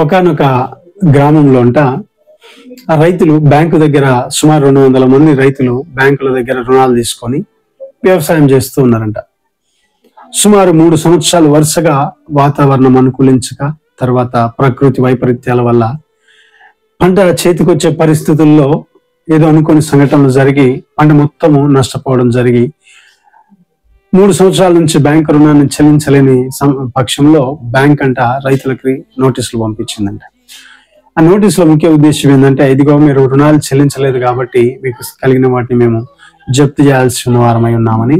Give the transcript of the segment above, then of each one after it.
ఒకానొక గ్రామంలో అంట ఆ రైతులు బ్యాంకు దగ్గర సుమారు 200 మంది రైతులు బ్యాంకుల దగ్గర రుణాలు తీసుకొని వ్యవసాయం చేస్తూ ఉన్నారంట. సుమారు 3 సంవత్సరాలు వరుసగా వాతావరణం అనుకూలించక, తర్వాత ప్రకృతి వైపరీత్యాల వల్ల పంట చేతికొచ్చే పరిస్థితుల్లో ఏదో అనుకోని సంఘటనలు జరిగి పంట మొత్తము నష్టపోవడం జరిగి 3 సంవత్సరాల నుంచి బ్యాంకు రుణాన్ని చెల్లించలేని పక్షంలో బ్యాంక్ అంట రైతులకి నోటీసులు పంపించిందంట. ఆ నోటీసులో ముఖ్య ఉద్దేశం ఏంటంటే, ఇదిగో మీరు రుణాలు చెల్లించలేదు కాబట్టి మీకు కలిగిన వాటిని మేము జప్తు చేయాల్సిన వారమై ఉన్నామని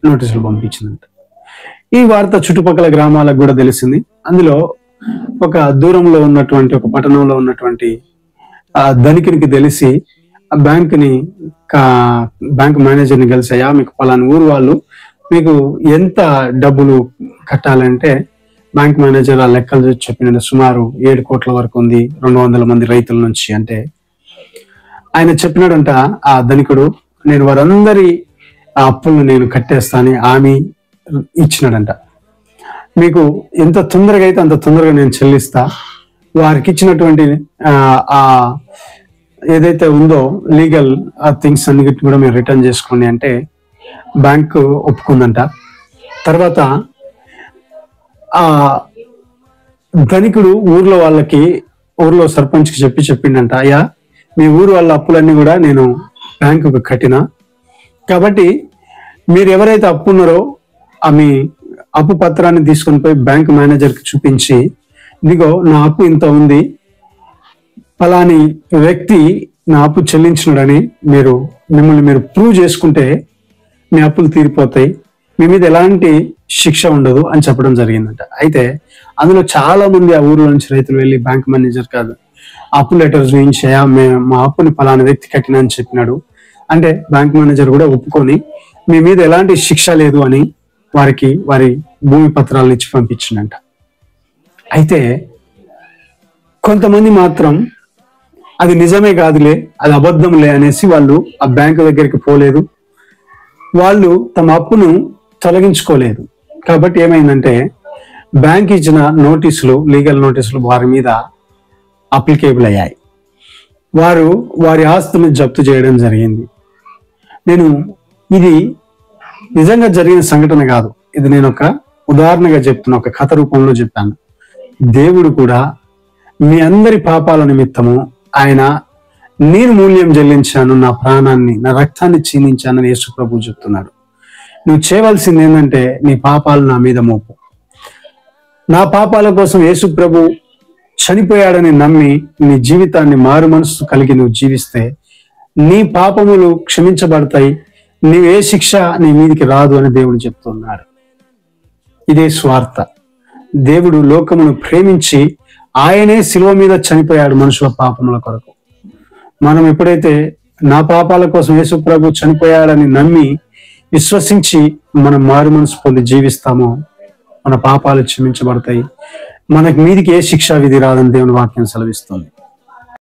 నోటీసులు పంపించిందంట. ఈ వార్త చుట్టుపక్కల గ్రామాలకు కూడా తెలిసింది. అందులో ఒక దూరంలో ఉన్నటువంటి ఒక పట్టణంలో ఉన్నటువంటి ఆ ధనికునికి తెలిసి ఆ బ్యాంక్ మేనేజర్ని కలిసి, అయ్యా మీకు పలానా ఊరు వాళ్ళు మీకు ఎంత డబ్బులు కట్టాలంటే బ్యాంక్ మేనేజర్ ఆ లెక్కలు చూసి చెప్పిన సుమారు 7 కోట్ల వరకు ఉంది 200 మంది రైతుల నుంచి. అంటే ఆయన చెప్పినాడంట ఆ ధనికుడు, నేను వారందరి ఆ అప్పులను నేను కట్టేస్తానని హామీ ఇచ్చినాడంట. మీకు ఎంత తొందరగా అయితే అంత తొందరగా నేను చెల్లిస్తా, వారికి ఇచ్చినటువంటి ఆ ఏదైతే ఉందో లీగల్ థింగ్స్ అన్నిటిని కూడా మీరు రిటర్న్ చేసుకోండి అంటే బ్యాంకు ఒప్పుకుందంట. తర్వాత ఆ ధనికుడు ఊర్లో సర్పంచ్కి చెప్పిండంట, అయ్యా మీ ఊరు వాళ్ళ అప్పులన్నీ కూడా నేను బ్యాంకుకు కట్టినా, కాబట్టి మీరు ఎవరైతే అప్పు ఉన్నారో ఆ మీ అప్పు పత్రాన్ని తీసుకొని పోయి బ్యాంక్ మేనేజర్కి చూపించి, ఇదిగో నా అప్పు ఇంత ఉంది, ఫలాని వ్యక్తి నా అప్పు చెల్లించినాడని మిమ్మల్ని మీరు ప్రూవ్ చేసుకుంటే మీ అప్పులు తీరిపోతాయి, మీ మీద ఎలాంటి శిక్ష ఉండదు అని చెప్పడం జరిగిందంట. అయితే అందులో చాలా మంది ఆ ఊర్లో నుంచి రైతులు వెళ్ళి బ్యాంక్ మేనేజర్ కాదు అప్పు లెటర్ చూపించి, మా అప్పుని ఫలానా వ్యక్తి కట్టినా అని చెప్పినాడు అంటే బ్యాంక్ మేనేజర్ కూడా ఒప్పుకొని మీ మీద ఎలాంటి శిక్ష లేదు అని వారి భూమి పత్రాలను ఇచ్చి పంపించిందంట. అయితే కొంతమంది మాత్రం అది నిజమే కాదులే, అది అబద్ధంలే అనేసి వాళ్ళు ఆ బ్యాంకు దగ్గరికి పోలేదు, వాళ్ళు తమ అప్పును తొలగించుకోలేదు. కాబట్టి ఏమైందంటే బ్యాంక్ ఇచ్చిన లీగల్ నోటీసులు వారి మీద అప్లికేబుల్ అయ్యాయి. వారి ఆస్తులను జప్తు చేయడం జరిగింది. ఇది నిజంగా జరిగిన సంఘటన కాదు, ఇది నేను ఒక ఉదాహరణగా చెప్తున్నా, ఒక కథ రూపంలో చెప్పాను. దేవుడు కూడా మీ అందరి పాపాల నిమిత్తము ఆయన నేను మూల్యం చెల్లించాను, నా ప్రాణాన్ని నా రక్తాన్ని క్షీణించానని యేసు ప్రభు చెప్తున్నాడు. నువ్వు చేయవలసింది ఏంటంటే నీ పాపాలు నా మీద మోపు. నా పాపాల కోసం యేసు ప్రభు చనిపోయాడని నమ్మి నీ జీవితాన్ని మారు మనసు కలిగి నువ్వు జీవిస్తే నీ పాపములు క్షమించబడతాయి, నీవే శిక్ష నీ మీదికి రాదు అని దేవుడు చెప్తున్నాడు. ఇదే స్వార్థ. దేవుడు లోకమును ప్రేమించి ఆయనే శిలువ మీద చనిపోయాడు మనుషుల పాపముల కొరకు. మనం ఎప్పుడైతే నా పాపాల కోసం యేసు ప్రభు చనిపోయాడని నమ్మి విశ్వసించి మనం మారు మనసు పొంది జీవిస్తామో మన పాపాలు క్షమించబడతాయి, మనకి మీదికి ఏ శిక్షా విధి రాదని దేవుని వాక్యం సెలవిస్తుంది.